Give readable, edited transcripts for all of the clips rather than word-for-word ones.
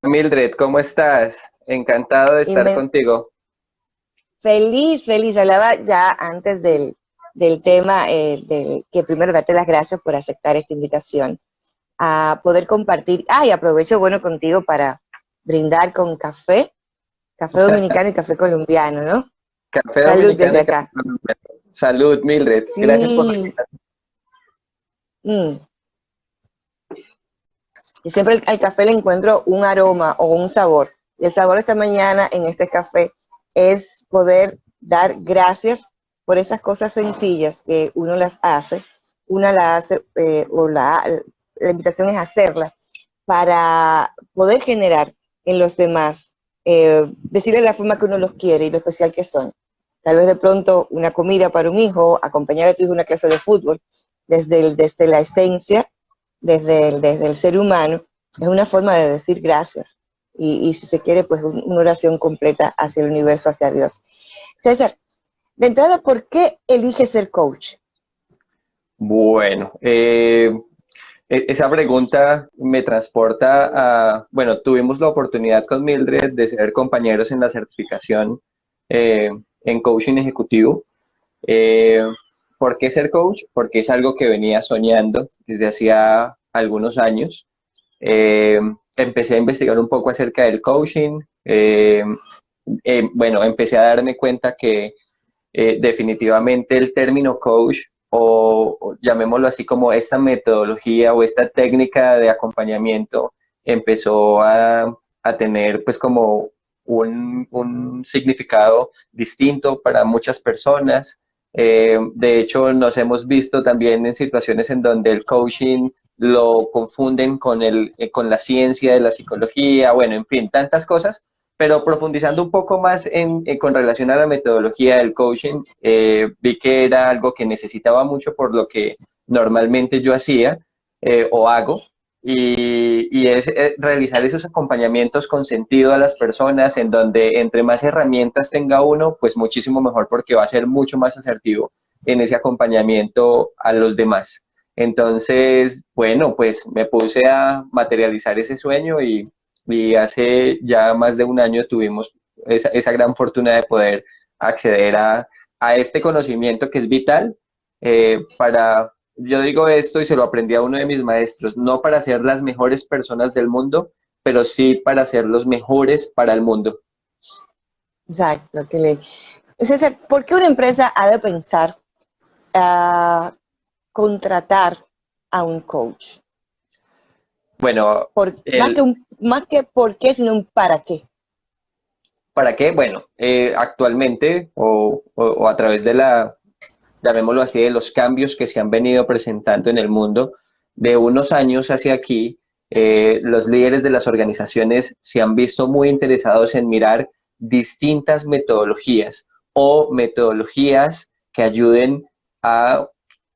Mildred, ¿cómo estás? Encantado de estar Inmen- contigo. Feliz, feliz. Hablaba ya antes del tema, que primero darte las gracias por aceptar esta invitación a poder compartir. Y aprovecho, bueno, contigo para brindar con café, café dominicano y café colombiano, ¿no? Café Salud Dominicano desde y café acá. colombiano. Salud, Mildred. Gracias por la Sí. invitación. mm. Y siempre al café le encuentro un aroma o un sabor. Y el sabor esta mañana en este café es poder dar gracias por esas cosas sencillas que uno las hace. Una la hace, la invitación es hacerla para poder generar en los demás, decirle la forma que uno los quiere y lo especial que son. Tal vez de pronto una comida para un hijo, acompañar a tu hijo a una clase de fútbol, desde la esencia, desde el ser humano, es una forma de decir gracias. Y si se quiere, pues una oración completa hacia el universo, hacia Dios. César, de entrada, ¿por qué eliges ser coach? Bueno, esa pregunta me transporta bueno, tuvimos la oportunidad con Mildred de ser compañeros en la certificación eh, en coaching ejecutivo. Eh, ¿Por qué ser coach? Porque es algo que venía soñando desde hacía algunos años. Eh, Empecé a investigar un poco acerca del coaching. Bueno, empecé a darme cuenta que definitivamente el término coach o llamémoslo así como esta metodología o esta técnica de acompañamiento empezó a tener pues como un significado distinto para muchas personas. De hecho, nos hemos visto también en situaciones en donde el coaching lo confunden con la ciencia de la psicología, bueno, en fin, tantas cosas, pero profundizando un poco más con relación a la metodología del coaching, vi que era algo que necesitaba mucho por lo que normalmente yo hacía o hago, y es realizar esos acompañamientos con sentido a las personas, en donde entre más herramientas tenga uno, pues muchísimo mejor porque va a ser mucho más asertivo en ese acompañamiento a los demás. Entonces, bueno, pues me puse a materializar ese sueño y hace ya más de un año tuvimos esa gran fortuna de poder acceder a este conocimiento que es vital yo digo esto y se lo aprendí a uno de mis maestros, no para ser las mejores personas del mundo, pero sí para ser los mejores para el mundo. Exacto. César, ¿por qué una empresa ha de pensar contratar a un coach? Bueno, el, Más que por qué, sino un para qué. ¿para qué? Bueno, actualmente o a través de llamémoslo así, de los cambios que se han venido presentando en el mundo, de unos años hacia aquí, los líderes de las organizaciones se han visto muy interesados en mirar distintas metodologías o metodologías que ayuden a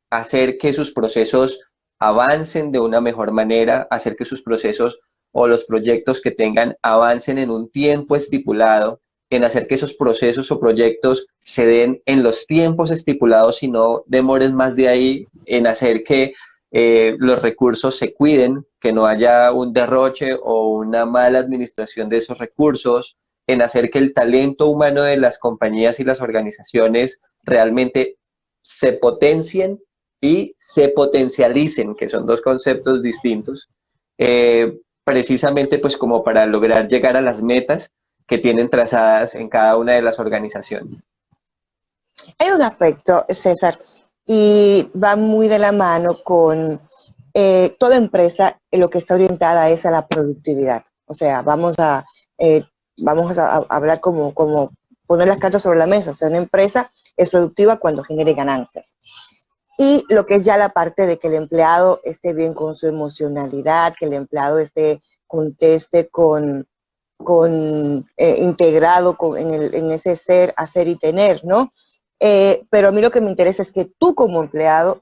hacer que sus procesos avancen de una mejor manera, hacer que sus procesos o los proyectos que tengan avancen en un tiempo estipulado, en hacer que esos procesos o proyectos se den en los tiempos estipulados y no demoren más de ahí, en hacer que los recursos se cuiden, que no haya un derroche o una mala administración de esos recursos, en hacer que el talento humano de las compañías y las organizaciones realmente se potencien y se potencialicen, que son dos conceptos distintos, precisamente pues como para lograr llegar a las metas que tienen trazadas en cada una de las organizaciones. Hay un aspecto, César, y va muy de la mano con toda empresa, lo que está orientada es a la productividad. O sea, eh, vamos a hablar como poner las cartas sobre la mesa. O sea, una empresa es productiva cuando genere ganancias. Y lo que es ya la parte de que el empleado esté bien con su emocionalidad, que el empleado conteste integrado en ese ser, hacer y tener, ¿no? Pero a mí lo que me interesa es que tú como empleado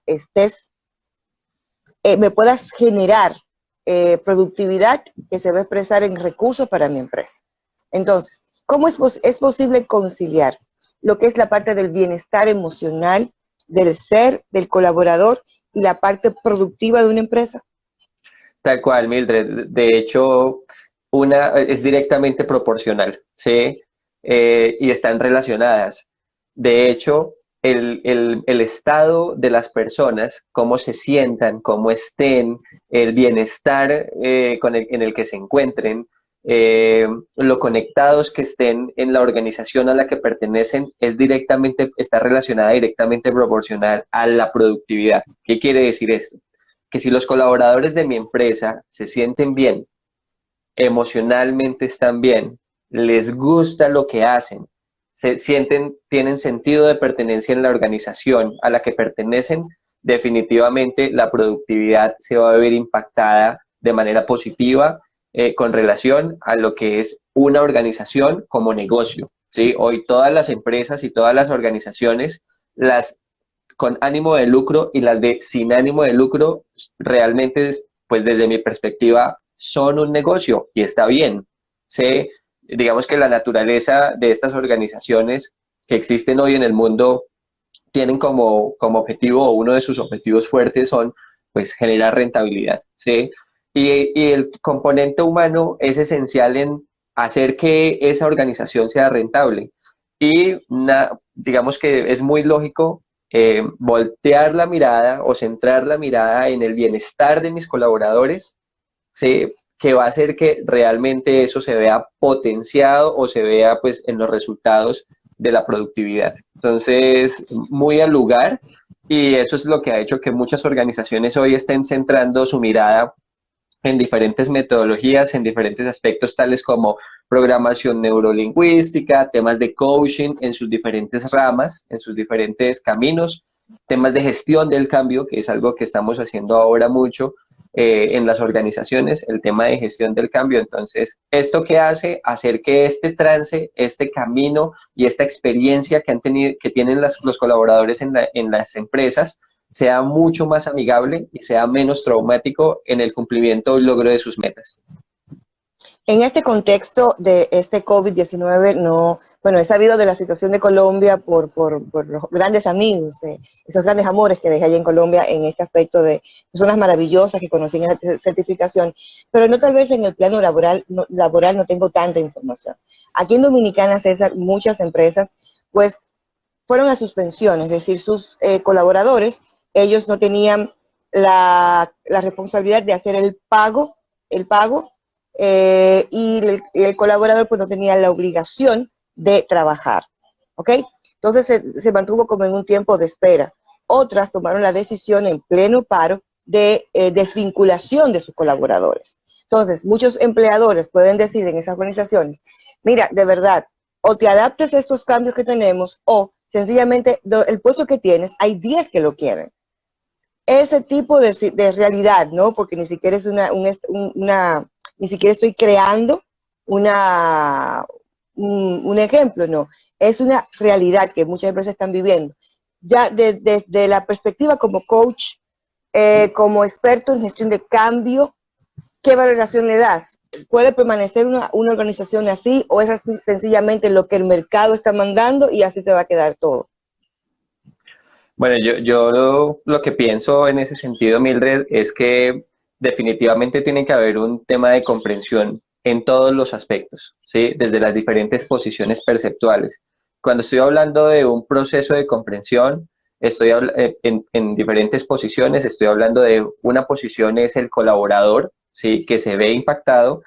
me puedas generar productividad que se va a expresar en recursos para mi empresa. Entonces, ¿cómo es posible conciliar lo que es la parte del bienestar emocional, del ser, del colaborador y la parte productiva de una empresa? Tal cual, Mildred. De hecho, es directamente proporcional, ¿sí? Y están relacionadas. De hecho, el estado de las personas, cómo se sientan, cómo estén, el bienestar en el que se encuentren, lo conectados que estén en la organización a la que pertenecen, está relacionada directamente proporcional a la productividad. ¿Qué quiere decir esto? Que si los colaboradores de mi empresa se sienten bien, emocionalmente están bien, les gusta lo que hacen, se sienten, tienen sentido de pertenencia en la organización a la que pertenecen, definitivamente la productividad se va a ver impactada de manera positiva con relación a lo que es una organización como negocio. ¿Sí? Hoy todas las empresas y todas las organizaciones, las con ánimo de lucro y las de sin ánimo de lucro, realmente, pues desde mi perspectiva, son un negocio y está bien. Sé, digamos que la naturaleza de estas organizaciones que existen hoy en el mundo tienen como objetivo, o uno de sus objetivos fuertes son, pues, generar rentabilidad, ¿sí? Y el componente humano es esencial en hacer que esa organización sea rentable. Y digamos que es muy lógico voltear la mirada o centrar la mirada en el bienestar de mis colaboradores, ¿sí? Que va a hacer que realmente eso se vea potenciado o se vea pues en los resultados de la productividad. Entonces, muy al lugar, y eso es lo que ha hecho que muchas organizaciones hoy estén centrando su mirada en diferentes metodologías, en diferentes aspectos tales como programación neurolingüística, temas de coaching en sus diferentes ramas, en sus diferentes caminos, temas de gestión del cambio, que es algo que estamos haciendo ahora mucho en las organizaciones, el tema de gestión del cambio. Entonces, ¿esto qué hace? Hacer que este trance, este camino y esta experiencia que han tenido, que tienen los colaboradores en las empresas, sea mucho más amigable y sea menos traumático en el cumplimiento y logro de sus metas. En este contexto de este COVID-19, no, bueno, he sabido de la situación de Colombia por los grandes amigos, esos grandes amores que dejé allá en Colombia en este aspecto de personas maravillosas que conocí en la certificación, pero no tal vez en el plano laboral no tengo tanta información. Aquí en Dominicana, César, muchas empresas, pues, fueron a suspensión, es decir, sus colaboradores, ellos no tenían la responsabilidad de hacer el pago, y el colaborador pues no tenía la obligación de trabajar, ¿ok? Entonces se mantuvo como en un tiempo de espera. Otras tomaron la decisión en pleno paro de desvinculación de sus colaboradores. Entonces, muchos empleadores pueden decir en esas organizaciones, mira, de verdad, o te adaptes a estos cambios que tenemos, o sencillamente el puesto que tienes, hay 10 que lo quieren. Ese tipo de realidad, ¿no? Porque ni siquiera es ni siquiera estoy creando un ejemplo, no. Es una realidad que muchas empresas están viviendo. Ya desde la perspectiva como coach, como experto en gestión de cambio, ¿qué valoración le das? ¿Puede permanecer una organización así o es así, sencillamente lo que el mercado está mandando y así se va a quedar todo? Bueno, yo lo que pienso en ese sentido, Mildred, es que definitivamente tiene que haber un tema de comprensión en todos los aspectos, ¿sí? Desde las diferentes posiciones perceptuales. Cuando estoy hablando de un proceso de comprensión, en diferentes posiciones, estoy hablando de una posición es el colaborador, ¿sí? Que se ve impactado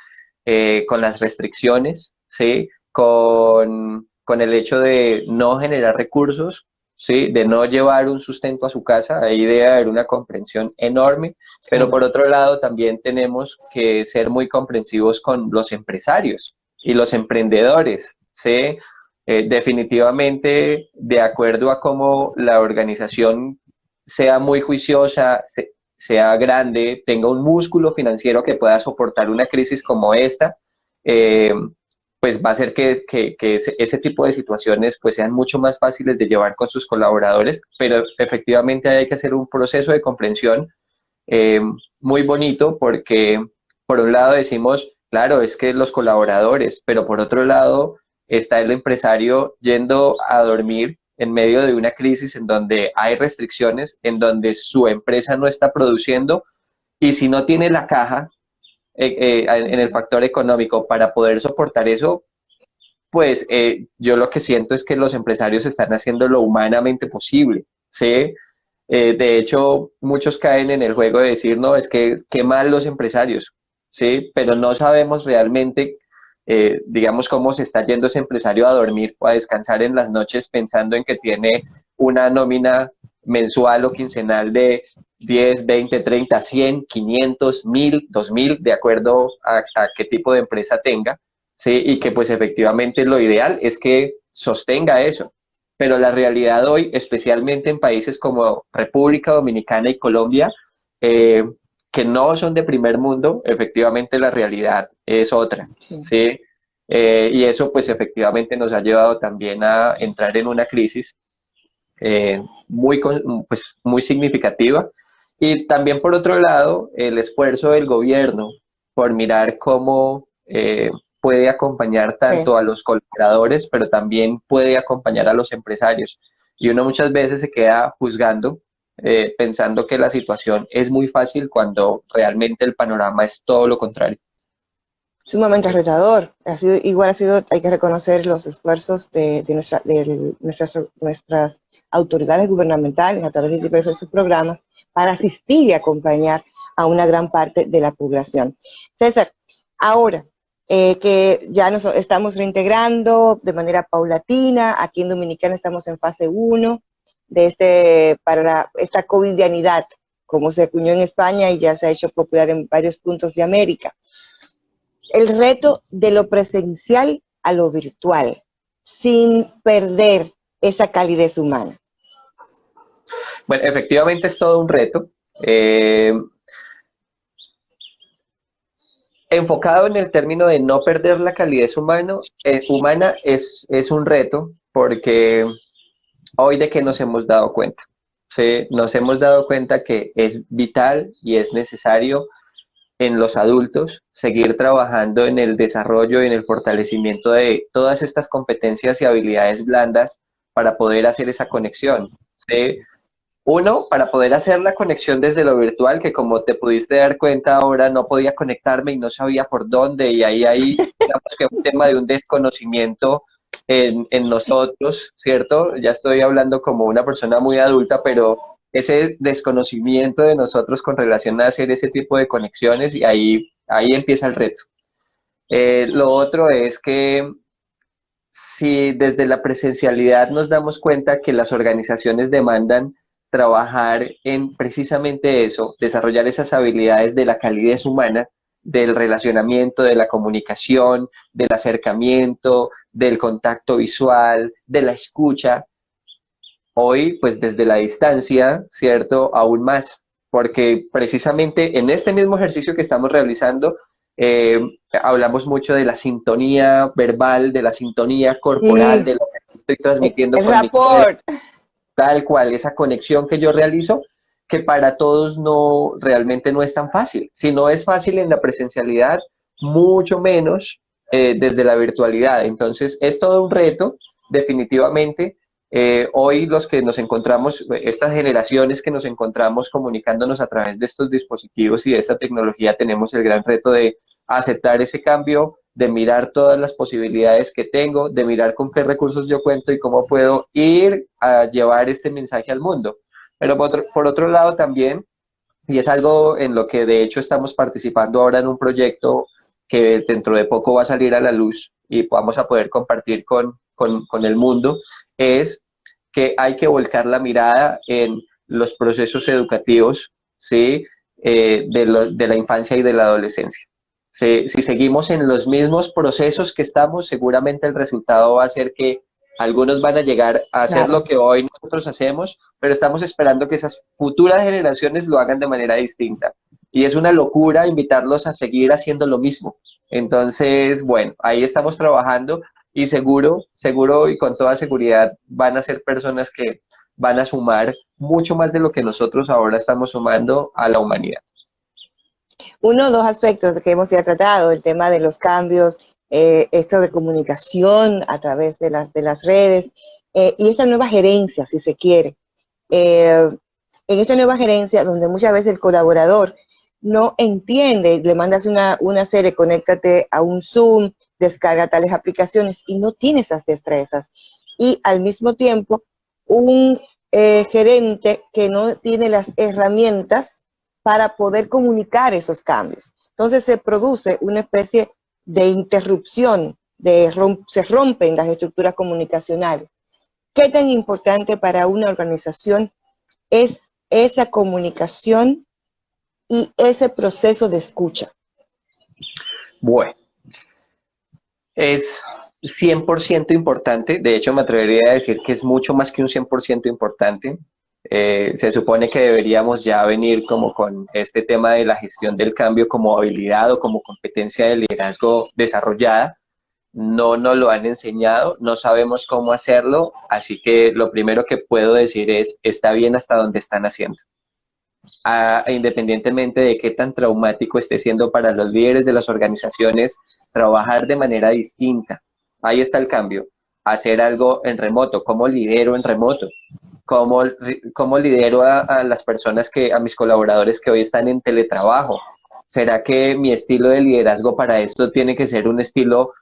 con las restricciones, ¿sí? Con el hecho de no generar recursos, ¿sí? De no llevar un sustento a su casa, ahí debe haber una comprensión enorme, pero Claro. por otro lado también tenemos que ser muy comprensivos con los empresarios y los emprendedores, ¿sí? Definitivamente, de acuerdo a cómo la organización sea muy juiciosa, sea grande, tenga un músculo financiero que pueda soportar una crisis como esta, eh, pues va a hacer que ese tipo de situaciones pues sean mucho más fáciles de llevar con sus colaboradores, pero efectivamente hay que hacer un proceso de comprensión eh, muy bonito porque por un lado decimos, claro, es que los colaboradores, pero por otro lado está el empresario yendo a dormir en medio de una crisis en donde hay restricciones, en donde su empresa no está produciendo y si no tiene la caja, en el factor económico para poder soportar eso, pues yo lo que siento es que los empresarios están haciendo lo humanamente posible, ¿sí? De hecho, muchos caen en el juego de decir, no, es que qué mal los empresarios, ¿sí? Pero no sabemos realmente, digamos, cómo se está yendo ese empresario a dormir o a descansar en las noches pensando en que tiene una nómina mensual o quincenal de 10, 20, 30, 100, 500, 1000, 2000, de acuerdo a qué tipo de empresa tenga, ¿sí? Y que pues efectivamente lo ideal es que sostenga eso. Pero la realidad hoy, especialmente en países como República Dominicana y Colombia, eh, que no son de primer mundo, efectivamente la realidad es otra, Sí. ¿sí? Y eso pues efectivamente nos ha llevado también a entrar en una crisis pues, muy significativa. Y también por otro lado, el esfuerzo del gobierno por mirar cómo puede acompañar Sí. tanto a los colaboradores, pero también puede acompañar a los empresarios. Y uno muchas veces se queda juzgando, pensando que la situación es muy fácil cuando realmente el panorama es todo lo contrario. Sumamente retador. Hay que reconocer los esfuerzos de nuestras autoridades gubernamentales a través de diversos programas para asistir y acompañar a una gran parte de la población. César, ahora que ya nos estamos reintegrando de manera paulatina, aquí en Dominicana estamos en fase 1 de esta covidianidad, como se acuñó en España y ya se ha hecho popular en varios puntos de América. El reto de lo presencial a lo virtual, sin perder esa calidez humana. Bueno, efectivamente es todo un reto. Enfocado en el término de no perder la calidez humana es un reto porque hoy de qué nos hemos dado cuenta. ¿Sí? Nos hemos dado cuenta que es vital y es necesario en los adultos seguir trabajando en el desarrollo y en el fortalecimiento de todas estas competencias y habilidades blandas para poder hacer esa conexión. ¿Sí? Uno, para poder hacer la conexión desde lo virtual, que como te pudiste dar cuenta ahora no podía conectarme y no sabía por dónde, y ahí digamos que un tema de un desconocimiento en nosotros, ¿cierto? Ya estoy hablando como una persona muy adulta, pero ese desconocimiento de nosotros con relación a hacer ese tipo de conexiones, y ahí empieza el reto. Lo otro es que si desde la presencialidad nos damos cuenta que las organizaciones demandan trabajar en precisamente eso, desarrollar esas habilidades de la calidez humana, del relacionamiento, de la comunicación, del acercamiento, del contacto visual, de la escucha, hoy pues desde la distancia, ¿cierto? Aún más, porque precisamente en este mismo ejercicio que estamos realizando, eh, hablamos mucho de la sintonía verbal, de la sintonía corporal, Sí, de lo que estoy transmitiendo el con mi cuerpo, rapport. tal cual, esa conexión que yo realizo, que para todos no, realmente no es tan fácil. Si no es fácil en la presencialidad, mucho menos desde la virtualidad. Entonces, es todo un reto, definitivamente. Hoy los que nos encontramos, estas generaciones que nos encontramos comunicándonos a través de estos dispositivos y de esta tecnología, tenemos el gran reto de aceptar ese cambio, de mirar todas las posibilidades que tengo, de mirar con qué recursos yo cuento y cómo puedo ir a llevar este mensaje al mundo. Pero por otro lado también, y es algo en lo que de hecho estamos participando ahora en un proyecto que dentro de poco va a salir a la luz y vamos a poder compartir con el mundo, es que hay que volcar la mirada en los procesos educativos, ¿sí? De la infancia y de la adolescencia. Si seguimos en los mismos procesos que estamos, seguramente el resultado va a ser que algunos van a llegar a hacer lo Claro. que hoy nosotros hacemos, pero estamos esperando que esas futuras generaciones lo hagan de manera distinta. Y es una locura invitarlos a seguir haciendo lo mismo. Entonces, bueno, ahí estamos trabajando y seguro y con toda seguridad van a ser personas que van a sumar mucho más de lo que nosotros ahora estamos sumando a la humanidad. Uno o dos aspectos que hemos ya tratado, el tema de los cambios, esto de comunicación a través de las redes, y esta nueva gerencia, si se quiere. En esta nueva gerencia, donde muchas veces el colaborador no entiende, le mandas una serie, conéctate a un Zoom, descarga tales aplicaciones y no tiene esas destrezas. Y al mismo tiempo, un gerente que no tiene las herramientas para poder comunicar esos cambios. Entonces se produce una especie de interrupción, se rompen las estructuras comunicacionales. ¿Qué tan importante para una organización es esa comunicación y ese proceso de escucha? Bueno, es 100% importante, de hecho me atrevería a decir que es mucho más que un 100% importante. Se supone que deberíamos ya venir como con este tema de la gestión del cambio como habilidad o como competencia de liderazgo desarrollada. No nos lo han enseñado, no sabemos cómo hacerlo, así que lo primero que puedo decir es, está bien hasta donde están haciendo. Independientemente de qué tan traumático esté siendo para los líderes de las organizaciones, trabajar de manera distinta. Ahí está el cambio. Hacer algo en remoto. ¿Cómo lidero en remoto? ¿Cómo lidero a las personas a mis colaboradores que hoy están en teletrabajo? ¿Será que mi estilo de liderazgo para esto tiene que ser un estilo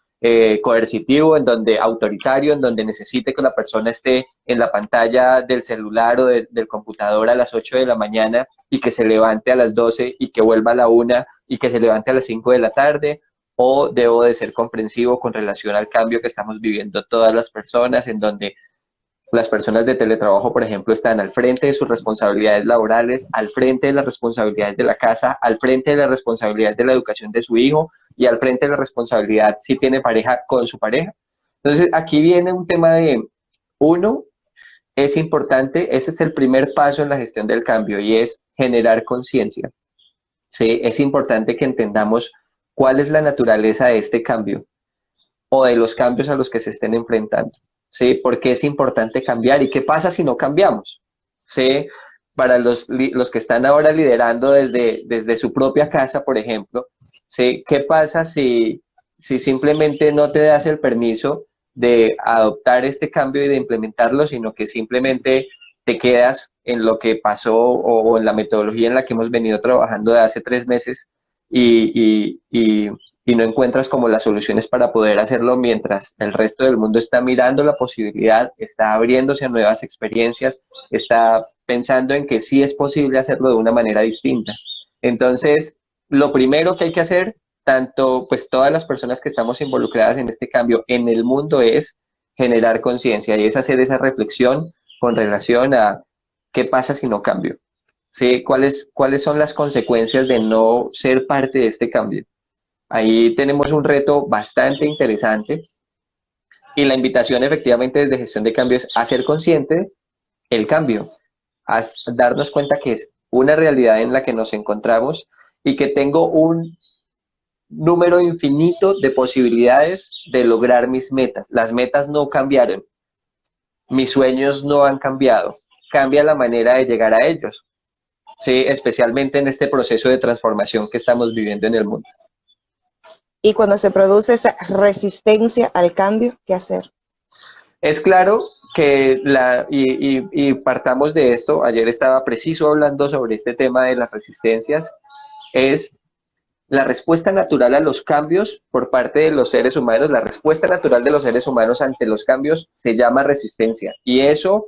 coercitivo, en donde autoritario, en donde necesite que la persona esté en la pantalla del celular o del computador a las 8 de la mañana y que se levante a las 12 y que vuelva a la 1 y que se levante a las 5 de la tarde? ¿O debo de ser comprensivo con relación al cambio que estamos viviendo todas las personas, en donde las personas de teletrabajo, por ejemplo, están al frente de sus responsabilidades laborales, al frente de las responsabilidades de la casa, al frente de las responsabilidades de la educación de su hijo y al frente de la responsabilidad, si tiene pareja, con su pareja? Entonces, aquí viene un tema de, uno, es importante, ese es el primer paso en la gestión del cambio y es generar conciencia. ¿Sí? Es importante que entendamos cuál es la naturaleza de este cambio o de los cambios a los que se estén enfrentando. ¿Sí? ¿Por qué es importante cambiar y qué pasa si no cambiamos? ¿Sí? Para los que están ahora liderando desde su propia casa, por ejemplo, ¿sí? ¿Qué pasa si simplemente no te das el permiso de adoptar este cambio y de implementarlo, sino que simplemente te quedas en lo que pasó o en la metodología en la que hemos venido trabajando de hace 3 meses y no encuentras como las soluciones para poder hacerlo mientras el resto del mundo está mirando la posibilidad, está abriéndose a nuevas experiencias, está pensando en que sí es posible hacerlo de una manera distinta? Entonces, lo primero que hay que hacer, tanto pues todas las personas que estamos involucradas en este cambio en el mundo, es generar conciencia y es hacer esa reflexión con relación a qué pasa si no cambio. ¿Sí? ¿Cuáles son las consecuencias de no ser parte de este cambio? Ahí tenemos un reto bastante interesante y la invitación efectivamente desde gestión de cambios a ser consciente el cambio, a darnos cuenta que es una realidad en la que nos encontramos y que tengo un número infinito de posibilidades de lograr mis metas. Las metas no cambiaron, mis sueños no han cambiado, cambia la manera de llegar a ellos. Sí, especialmente en este proceso de transformación que estamos viviendo en el mundo. Y cuando se produce esa resistencia al cambio, ¿qué hacer? Es claro que y partamos de esto, ayer estaba preciso hablando sobre este tema de las resistencias, es la respuesta natural a los cambios por parte de los seres humanos. La respuesta natural de los seres humanos ante los cambios se llama resistencia, y eso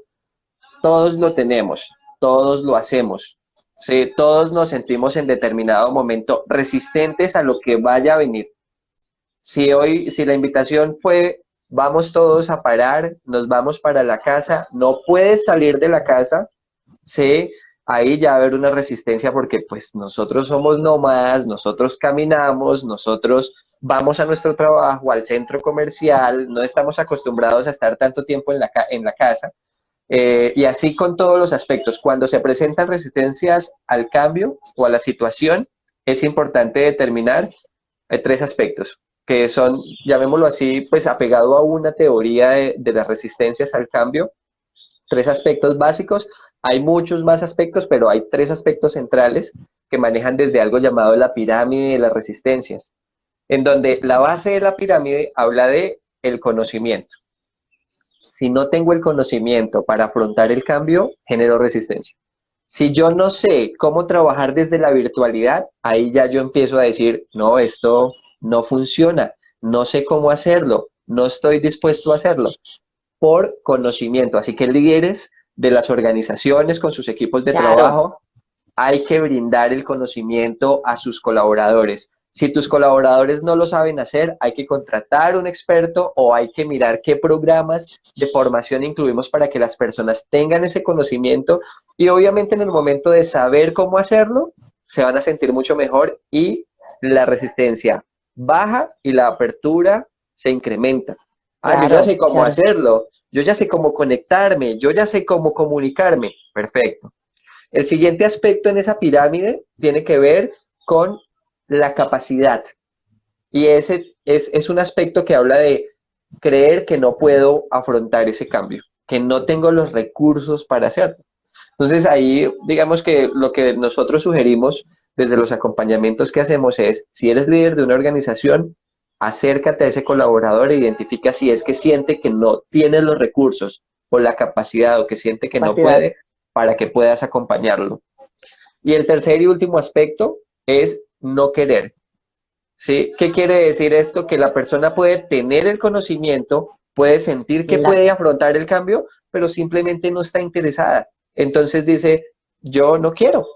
todos lo tenemos, todos lo hacemos. Sí, todos nos sentimos en determinado momento resistentes a lo que vaya a venir. Si la invitación fue, vamos todos a parar, nos vamos para la casa, no puedes salir de la casa, sí, ahí ya va a haber una resistencia porque pues nosotros somos nómadas, nosotros caminamos, nosotros vamos a nuestro trabajo, al centro comercial, no estamos acostumbrados a estar tanto tiempo en la casa. Y así con todos los aspectos. Cuando se presentan resistencias al cambio o a la situación, es importante determinar 3 aspectos, que son, llamémoslo así, pues apegado a una teoría de las resistencias al cambio. 3 aspectos básicos. Hay muchos más aspectos, pero hay 3 aspectos centrales que manejan desde algo llamado la pirámide de las resistencias, en donde la base de la pirámide habla de el conocimiento. Si no tengo el conocimiento para afrontar el cambio, genero resistencia. Si yo no sé cómo trabajar desde la virtualidad, ahí ya yo empiezo a decir, no, esto no funciona, no sé cómo hacerlo, no estoy dispuesto a hacerlo por conocimiento. Así que líderes de las organizaciones con sus equipos de Claro, trabajo, hay que brindar el conocimiento a sus colaboradores. Si tus colaboradores no lo saben hacer, hay que contratar un experto o hay que mirar qué programas de formación incluimos para que las personas tengan ese conocimiento y obviamente en el momento de saber cómo hacerlo, se van a sentir mucho mejor y la resistencia baja y la apertura se incrementa. Ah, yo ya claro, sé cómo claro. hacerlo, yo ya sé cómo conectarme, yo ya sé cómo comunicarme. Perfecto. El siguiente aspecto en esa pirámide tiene que ver con la capacidad. Y ese es un aspecto que habla de creer que no puedo afrontar ese cambio, que no tengo los recursos para hacerlo. Entonces ahí, digamos que lo que nosotros sugerimos desde los acompañamientos que hacemos es, si eres líder de una organización, acércate a ese colaborador e identifica si es que siente que no tiene los recursos o la capacidad o que siente que no Capacidad. puede para que puedas acompañarlo. Y el tercer y último aspecto es no querer. ¿Sí? ¿Qué quiere decir esto? Que la persona puede tener el conocimiento, puede sentir que La, puede afrontar el cambio, pero simplemente no está interesada. Entonces dice, yo no quiero,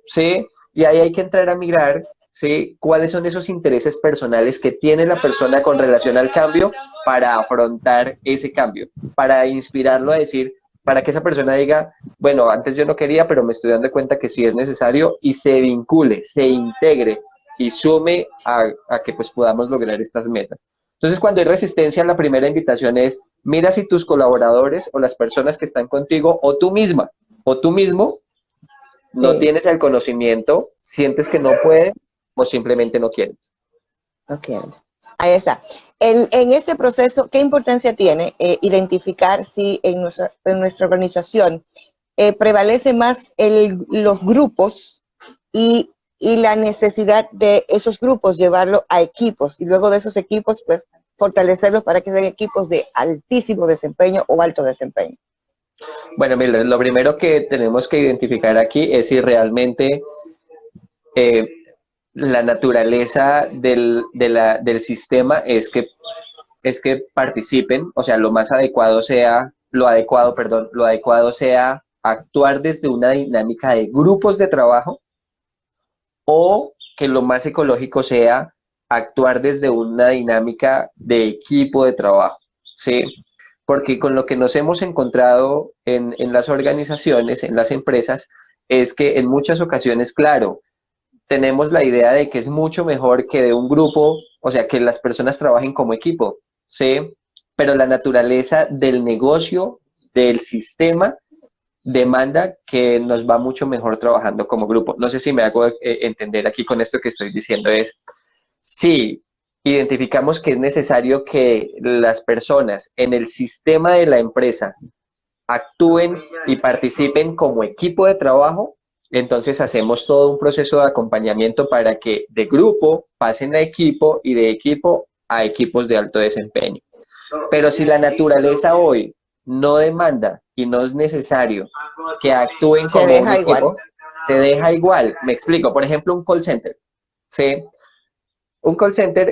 ¿sí? Y ahí hay que entrar a mirar, ¿sí? ¿Cuáles son esos intereses personales que tiene la persona con relación al cambio para afrontar ese cambio? Para inspirarlo a decir, para que esa persona diga, bueno, antes yo no quería, pero me estoy dando cuenta que sí es necesario y se vincule, se integre y sume a que pues podamos lograr estas metas. Entonces, cuando hay resistencia, la primera invitación es, mira si tus colaboradores o las personas que están contigo o tú misma o tú mismo no sí, tienes el conocimiento, sientes que no puedes o simplemente no quieres. ok. Ahí está. En este proceso, ¿qué importancia tiene identificar si en nuestra organización prevalece más los grupos y la necesidad de esos grupos llevarlo a equipos y luego de esos equipos, pues fortalecerlos para que sean equipos de altísimo desempeño o alto desempeño? Bueno, mira, lo primero que tenemos que identificar aquí es si realmente eh, la naturaleza del sistema es que participen, o sea, lo más adecuado sea, lo adecuado sea actuar desde una dinámica de grupos de trabajo o que lo más ecológico sea actuar desde una dinámica de equipo de trabajo, ¿sí? Porque con lo que nos hemos encontrado en las organizaciones, en las empresas, es que en muchas ocasiones, claro, tenemos la idea de que es mucho mejor que de un grupo, o sea, que las personas trabajen como equipo, ¿sí? Pero la naturaleza del negocio, del sistema, demanda que nos va mucho mejor trabajando como grupo. No sé si me hago entender aquí con esto que estoy diciendo es, si identificamos que es necesario que las personas en el sistema de la empresa actúen y participen como equipo de trabajo, entonces hacemos todo un proceso de acompañamiento para que de grupo pasen a equipo y de equipo a equipos de alto desempeño. Pero si la naturaleza hoy no demanda y no es necesario que actúen Se como un deja igual. equipo, se deja igual. Me explico, por ejemplo, un call center. ¿Sí? Un call center,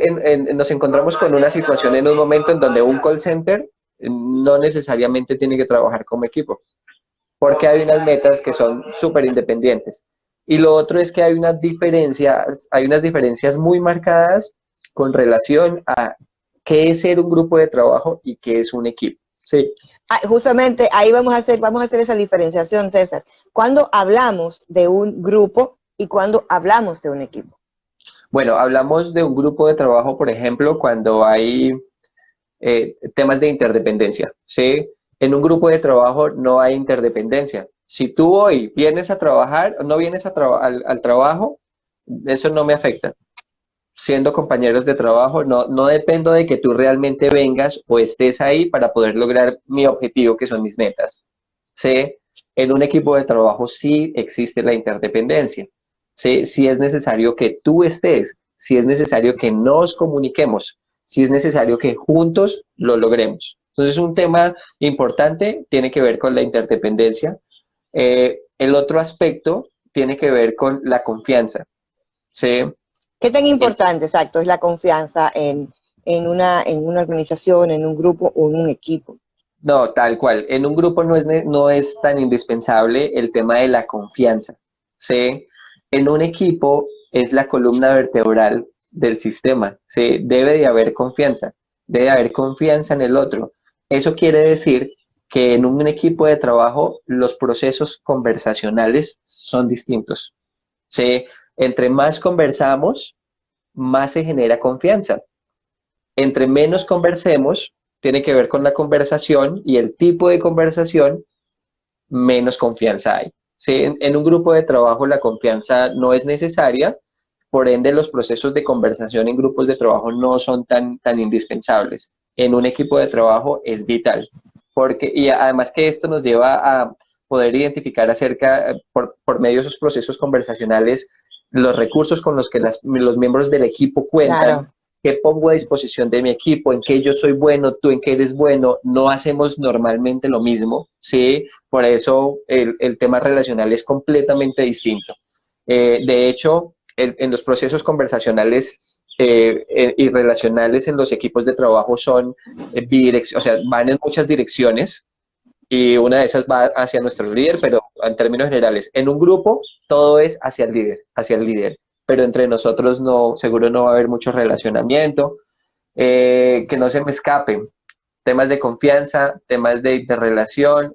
nos encontramos con una situación en un momento en donde un call center no necesariamente tiene que trabajar como equipo porque hay unas metas que son súper independientes. Y lo otro es que hay unas diferencias muy marcadas con relación a qué es ser un grupo de trabajo y qué es un equipo. Sí. Ah, justamente ahí vamos a hacer esa diferenciación, César. Cuando hablamos de un grupo y cuando hablamos de un equipo. Bueno, hablamos de un grupo de trabajo, por ejemplo, cuando hay temas de interdependencia. ¿Sí? En un grupo de trabajo no hay interdependencia. Si tú hoy vienes a trabajar, no vienes al trabajo, eso no me afecta. Siendo compañeros de trabajo, no dependo de que tú realmente vengas o estés ahí para poder lograr mi objetivo, que son mis metas. ¿Sí? En un equipo de trabajo sí existe la interdependencia. ¿Sí? Sí es necesario que tú estés, sí es necesario que nos comuniquemos, sí es necesario que juntos lo logremos. Entonces, un tema importante tiene que ver con la interdependencia. El otro aspecto tiene que ver con la confianza, ¿sí? ¿Qué tan importante, exacto, es la confianza en una organización, en un grupo o en un equipo? No, tal cual. En un grupo no es tan indispensable el tema de la confianza, ¿sí? En un equipo es la columna vertebral del sistema, ¿sí? Debe de haber confianza, debe de haber confianza en el otro. Eso quiere decir que en un equipo de trabajo los procesos conversacionales son distintos, ¿sí? Entre más conversamos, más se genera confianza. Entre menos conversemos, tiene que ver con la conversación y el tipo de conversación, menos confianza hay. ¿Sí? En un grupo de trabajo la confianza no es necesaria, por ende los procesos de conversación en grupos de trabajo no son tan indispensables. En un equipo de trabajo es vital, porque, y además que esto nos lleva a poder identificar por medio de esos procesos conversacionales, los recursos con los que los miembros del equipo cuentan, Claro. qué pongo a disposición de mi equipo, en qué yo soy bueno, tú en qué eres bueno. No hacemos normalmente lo mismo, ¿sí? Por eso el tema relacional es completamente distinto. De hecho, en los procesos conversacionales y relacionales en los equipos de trabajo son o sea, van en muchas direcciones, y una de esas va hacia nuestro líder, pero en términos generales, en un grupo todo es hacia el líder, pero entre nosotros no, seguro no va a haber mucho relacionamiento. Que no se me escapen temas de confianza, temas de relación,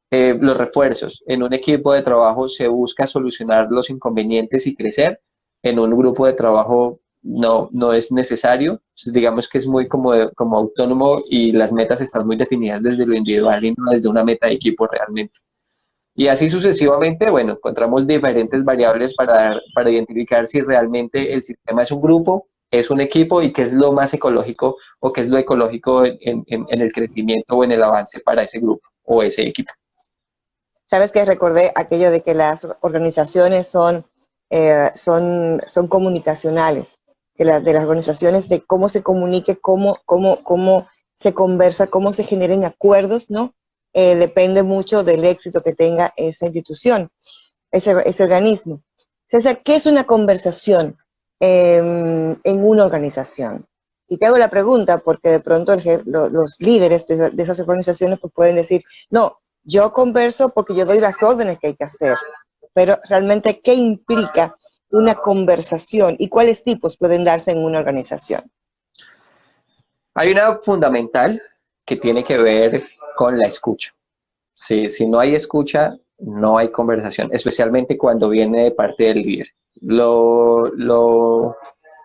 los refuerzos. En un equipo de trabajo se busca solucionar los inconvenientes y crecer. En un grupo de trabajo no es necesario. Entonces, digamos que es muy como autónomo y las metas están muy definidas desde lo individual y no desde una meta de equipo realmente. Y así sucesivamente, bueno, encontramos diferentes variables para identificar si realmente el sistema es un grupo, es un equipo y qué es lo más ecológico o qué es lo ecológico en el crecimiento o en el avance para ese grupo o ese equipo. Sabes que recordé aquello de que las organizaciones son comunicacionales, que de las organizaciones, de cómo se comunique, cómo se conversa, cómo se generen acuerdos, ¿no? Depende mucho del éxito que tenga esa institución, ese organismo. César, ¿qué es una conversación en una organización? Y te hago la pregunta porque de pronto los líderes de esas organizaciones pues pueden decir, no, yo converso porque yo doy las órdenes que hay que hacer, pero realmente, ¿qué implica una conversación y cuáles tipos pueden darse en una organización? Hay una fundamental que tiene que ver con la escucha. Si no hay escucha, no hay conversación, especialmente cuando viene de parte del líder. Lo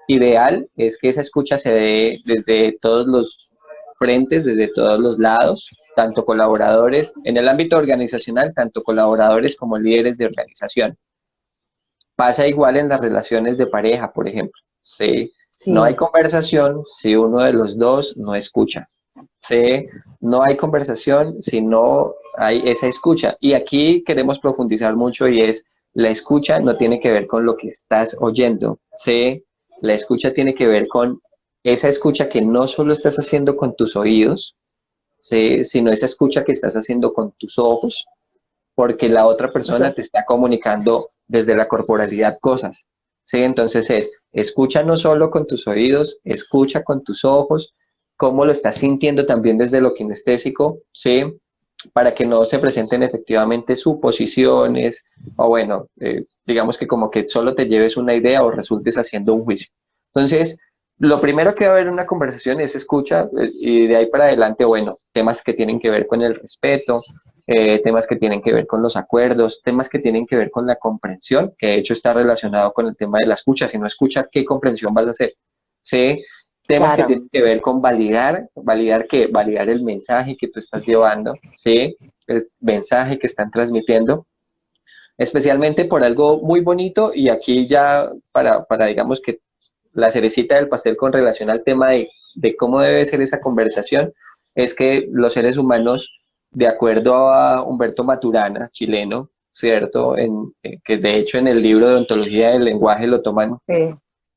ideal es que esa escucha se dé desde todos los frentes, desde todos los lados, tanto colaboradores, en el ámbito organizacional, tanto colaboradores como líderes de organización. Pasa igual en las relaciones de pareja, por ejemplo. ¿Sí? No hay Sí, conversación si uno de los dos no escucha. ¿Sí? No hay conversación si no hay esa escucha. Y aquí queremos profundizar mucho y es, la escucha no tiene que ver con lo que estás oyendo. ¿Sí? La escucha tiene que ver con esa escucha que no solo estás haciendo con tus oídos, ¿sí? Sino esa escucha que estás haciendo con tus ojos, porque la otra o persona sea, te está comunicando desde la corporalidad cosas. ¿Sí? Entonces escucha no solo con tus oídos, escucha con tus ojos, cómo lo estás sintiendo también desde lo kinestésico, ¿sí? Para que no se presenten efectivamente suposiciones, o bueno, digamos que como que solo te lleves una idea o resultes haciendo un juicio. Entonces, lo primero que va a haber en una conversación es escucha, y de ahí para adelante, bueno, temas que tienen que ver con el respeto, temas que tienen que ver con los acuerdos, temas que tienen que ver con la comprensión, que de hecho está relacionado con el tema de la escucha. Si no escucha, ¿qué comprensión vas a hacer? ¿Sí? Temas que claro. tienen que ver con validar qué, validar el mensaje que tú estás llevando, ¿sí? El mensaje que están transmitiendo, especialmente por algo muy bonito, y aquí ya para digamos que la cerecita del pastel con relación al tema de cómo debe ser esa conversación, es que los seres humanos, de acuerdo a Humberto Maturana, chileno, ¿cierto? Que de hecho en el libro de Ontología del Lenguaje lo toman Sí,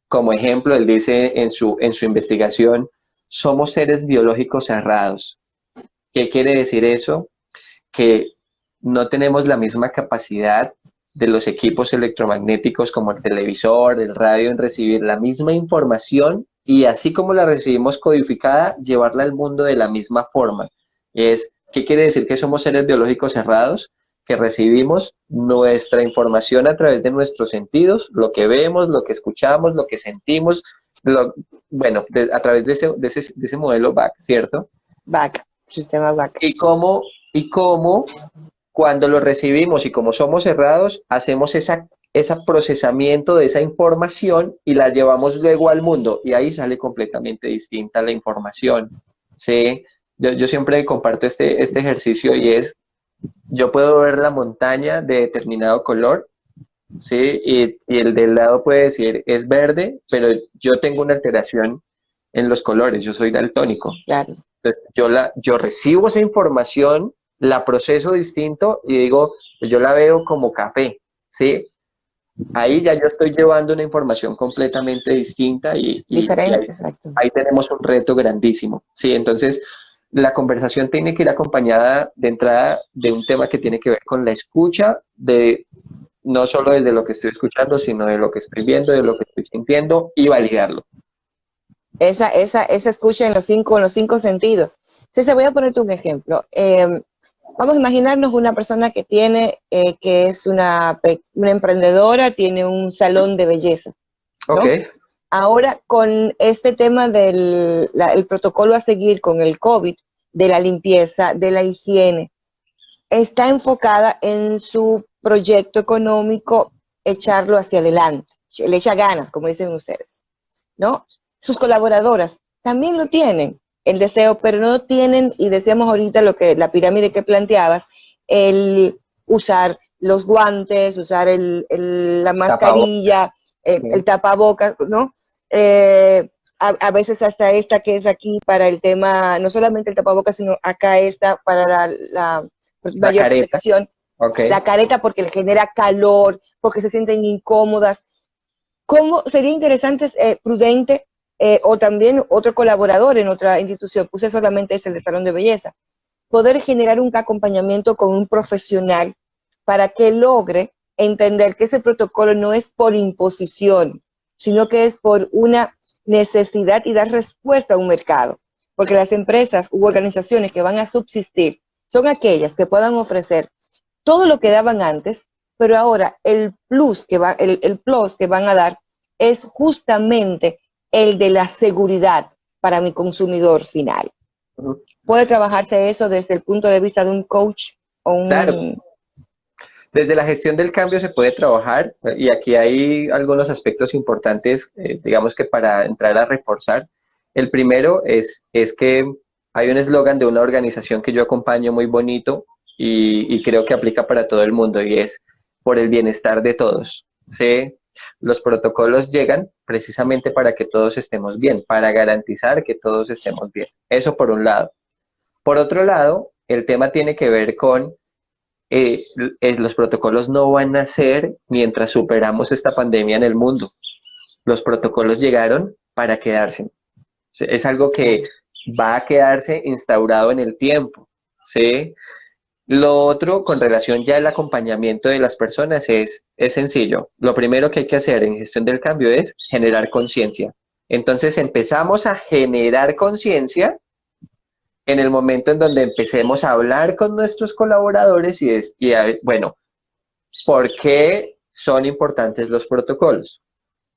como ejemplo. Él dice en su investigación, somos seres biológicos cerrados. ¿Qué quiere decir eso? Que no tenemos la misma capacidad de los equipos electromagnéticos como el televisor, el radio, en recibir la misma información y así como la recibimos codificada, llevarla al mundo de la misma forma. ¿Qué quiere decir? Que somos seres biológicos cerrados, que recibimos nuestra información a través de nuestros sentidos, lo que vemos, lo que escuchamos, lo que sentimos, bueno, a través de ese modelo BAC, ¿cierto? BAC, sistema BAC. Y cómo cuando lo recibimos y como somos cerrados, hacemos ese procesamiento de esa información y la llevamos luego al mundo y ahí sale completamente distinta la información. ¿Sí? Yo siempre comparto este ejercicio y yo puedo ver la montaña de determinado color, ¿sí? Y el del lado puede decir es verde, pero yo tengo una alteración en los colores, yo soy daltónico. Claro. Entonces, yo recibo esa información, la proceso distinto y digo, pues yo la veo como café, ¿sí? Ahí ya yo estoy llevando una información completamente distinta y Diferente, exacto. ahí tenemos un reto grandísimo, ¿sí? Entonces, la conversación tiene que ir acompañada de entrada de un tema que tiene que ver con la escucha, no solo desde lo que estoy escuchando, sino de lo que estoy viendo, de lo que estoy sintiendo y validarlo. Esa escucha en los cinco sentidos. Sí, se voy a ponerte un ejemplo. Vamos a imaginarnos una persona que que es una emprendedora, tiene un salón de belleza, ¿no? Ok. Ahora, con este tema del el protocolo a seguir con el COVID, de la limpieza, de la higiene, está enfocada en su proyecto económico, echarlo hacia adelante, le echa ganas, como dicen ustedes, ¿no? Sus colaboradoras también lo tienen, el deseo, pero no tienen, y decíamos ahorita la pirámide que planteabas, el usar los guantes, usar la mascarilla, el tapabocas, ¿no? A veces hasta esta que es aquí para el tema, no solamente el tapabocas, sino acá esta para la mayor protección. Okay. La careta porque le genera calor, porque se sienten incómodas. ¿Cómo sería interesante, prudente, o también otro colaborador en otra institución, puse solamente el de salón de belleza, poder generar un acompañamiento con un profesional para que logre entender que ese protocolo no es por imposición, sino que es por una necesidad y dar respuesta a un mercado? Porque las empresas u organizaciones que van a subsistir son aquellas que puedan ofrecer todo lo que daban antes, pero ahora el plus que van a dar es justamente el de la seguridad para mi consumidor final. ¿Puede trabajarse eso desde el punto de vista de un coach o un...? Claro. Desde la gestión del cambio se puede trabajar y aquí hay algunos aspectos importantes, digamos que para entrar a reforzar. El primero es que hay un eslogan de una organización que yo acompaño muy bonito y creo que aplica para todo el mundo y es por el bienestar de todos. ¿Sí? Los protocolos llegan precisamente para que todos estemos bien, para garantizar que todos estemos bien. Eso por un lado. Por otro lado, el tema tiene que ver con los protocolos no van a ser mientras superamos esta pandemia en el mundo. Los protocolos llegaron para quedarse. Es algo que va a quedarse instaurado en el tiempo. ¿Sí? Lo otro, con relación ya al acompañamiento de las personas, es sencillo. Lo primero que hay que hacer en gestión del cambio es generar conciencia. Entonces empezamos a generar conciencia en el momento en donde empecemos a hablar con nuestros colaboradores bueno, ¿por qué son importantes los protocolos?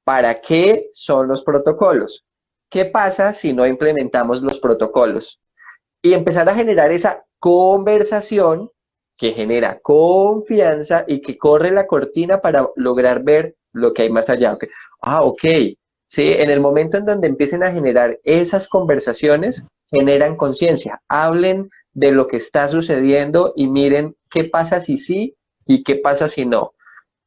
¿Para qué son los protocolos? ¿Qué pasa si no implementamos los protocolos? Y empezar a generar esa conversación que genera confianza y que corre la cortina para lograr ver lo que hay más allá. Ok. Sí, en el momento en donde empiecen a generar esas conversaciones, generan conciencia, hablen de lo que está sucediendo y miren qué pasa si sí y qué pasa si no.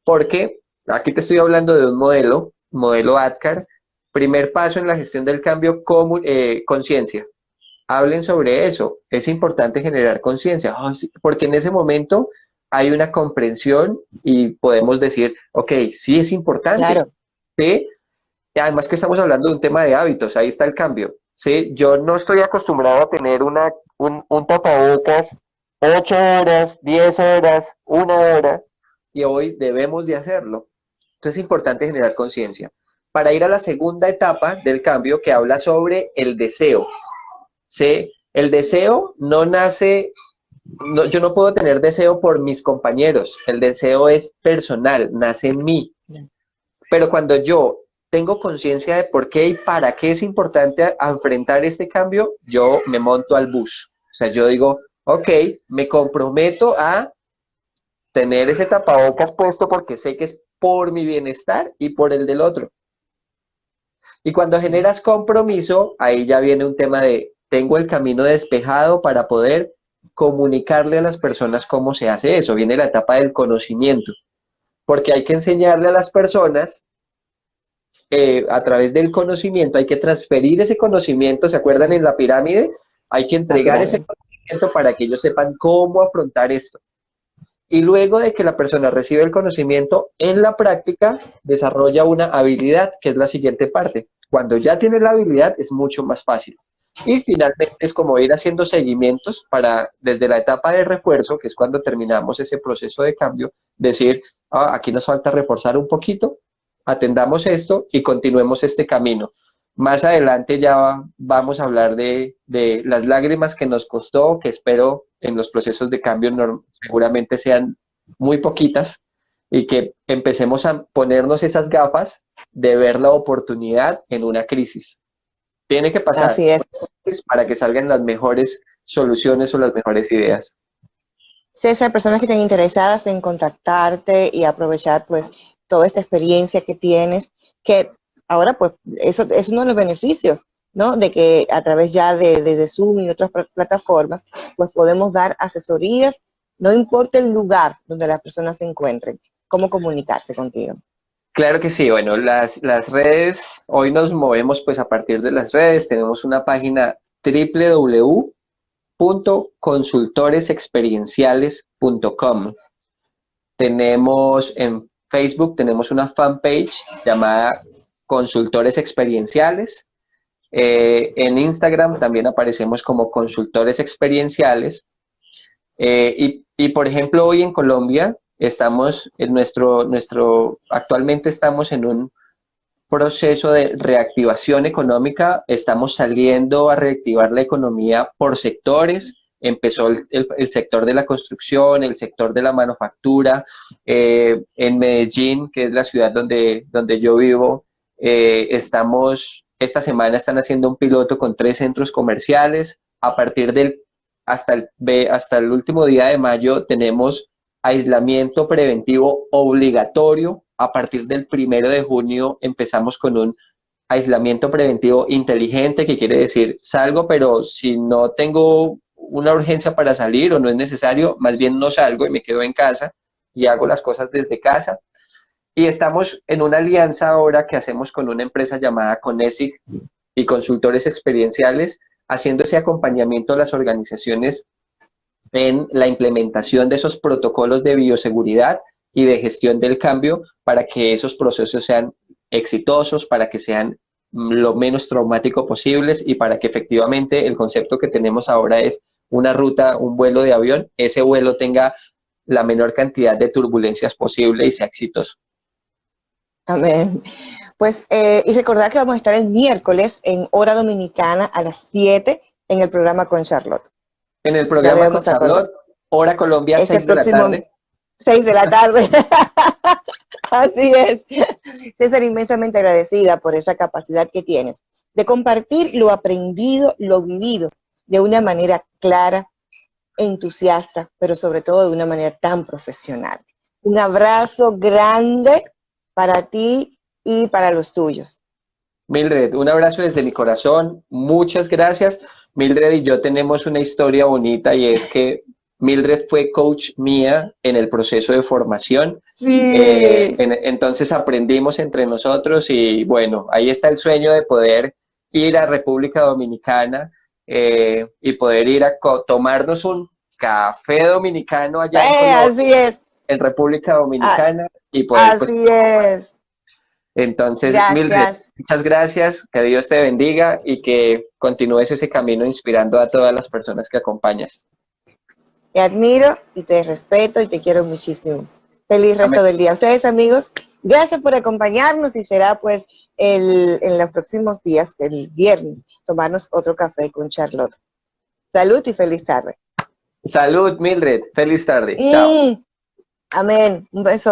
Porque aquí te estoy hablando de un modelo ADKAR, primer paso en la gestión del cambio, conciencia. Hablen sobre eso, es importante generar conciencia, porque en ese momento hay una comprensión y podemos decir, ok, sí es importante, claro. ¿sí? Y además que estamos hablando de un tema de hábitos, ahí está el cambio, ¿sí? Yo no estoy acostumbrado a tener un tapabocas 8 horas, 10 horas, 1 hora, y hoy debemos de hacerlo. Entonces es importante generar conciencia. Para ir a la segunda etapa del cambio que habla sobre el deseo. ¿Sí? El deseo no nace, no, yo no puedo tener deseo por mis compañeros, el deseo es personal, nace en mí. Pero cuando yo tengo conciencia de por qué y para qué es importante enfrentar este cambio, yo me monto al bus. O sea, yo digo, ok, me comprometo a tener ese tapabocas puesto porque sé que es por mi bienestar y por el del otro. Y cuando generas compromiso, ahí ya viene un tema de, tengo el camino despejado para poder comunicarle a las personas cómo se hace eso. Viene la etapa del conocimiento, porque hay que enseñarle a las personas a través del conocimiento, hay que transferir ese conocimiento, ¿se acuerdan en la pirámide? Hay que entregar ese conocimiento para que ellos sepan cómo afrontar esto. Y luego de que la persona recibe el conocimiento, en la práctica desarrolla una habilidad, que es la siguiente parte. Cuando ya tiene la habilidad es mucho más fácil. Y finalmente es como ir haciendo seguimientos para, desde la etapa de refuerzo, que es cuando terminamos ese proceso de cambio, decir, ah, aquí nos falta reforzar un poquito, atendamos esto y continuemos este camino. Más adelante ya vamos a hablar de las lágrimas que nos costó, que espero en los procesos de cambio seguramente sean muy poquitas y que empecemos a ponernos esas gafas de ver la oportunidad en una crisis. Tiene que pasar Así es. para que salgan las mejores soluciones o las mejores ideas. César, personas que estén interesadas en contactarte y aprovechar pues toda esta experiencia que tienes, que ahora pues eso es uno de los beneficios, ¿no? De que a través ya de Zoom y otras plataformas pues podemos dar asesorías, no importa el lugar donde las personas se encuentren, cómo comunicarse contigo. Claro que sí, bueno, las redes, hoy nos movemos pues a partir de las redes, tenemos una página www.consultoresexperienciales.com. Tenemos en Facebook, tenemos una fanpage llamada Consultores Experienciales. En Instagram también aparecemos como Consultores Experienciales. Y por ejemplo, hoy en Colombia estamos en actualmente estamos en un proceso de reactivación económica, estamos saliendo a reactivar la economía por sectores, empezó el sector de la construcción, el sector de la manufactura, en Medellín, que es la ciudad donde yo vivo, esta semana están haciendo un piloto con 3 centros comerciales, a partir hasta el último día de mayo tenemos aislamiento preventivo obligatorio. A partir del 1 de junio empezamos con un aislamiento preventivo inteligente, que quiere decir salgo, pero si no tengo una urgencia para salir o no es necesario, más bien no salgo y me quedo en casa y hago las cosas desde casa. Y estamos en una alianza ahora que hacemos con una empresa llamada Conesic y Consultores Experienciales, haciendo ese acompañamiento a las organizaciones en la implementación de esos protocolos de bioseguridad y de gestión del cambio para que esos procesos sean exitosos, para que sean lo menos traumáticos posibles y para que efectivamente el concepto que tenemos ahora es una ruta, un vuelo de avión, ese vuelo tenga la menor cantidad de turbulencias posible y sea exitoso. Amén. Pues, y recordar que vamos a estar el miércoles en hora dominicana a las 7 en el programa con Charlotte. En el programa con Charlotte, hora Colombia, 6 de la tarde. 6 de la tarde. Así es. César, inmensamente agradecida por esa capacidad que tienes de compartir lo aprendido, lo vivido, de una manera clara, entusiasta, pero sobre todo de una manera tan profesional. Un abrazo grande para ti y para los tuyos. Mildred, un abrazo desde mi corazón, muchas gracias. Mildred y yo tenemos una historia bonita y es que Mildred fue coach mía en el proceso de formación. Sí. Entonces aprendimos entre nosotros y bueno, ahí está el sueño de poder ir a República Dominicana y poder ir a tomarnos un café dominicano allá en Colombia, así es. En República Dominicana y poder, así es. Entonces, Mildred, muchas gracias, que Dios te bendiga y que continúes ese camino inspirando a todas las personas que acompañas. Te admiro y te respeto y te quiero muchísimo. Feliz resto del día. Ustedes, amigos, gracias por acompañarnos y será pues en los próximos días, el viernes, tomarnos otro café con Charlotte. Salud y feliz tarde. Salud, Mildred. Feliz tarde. Chao. Amén. Un beso.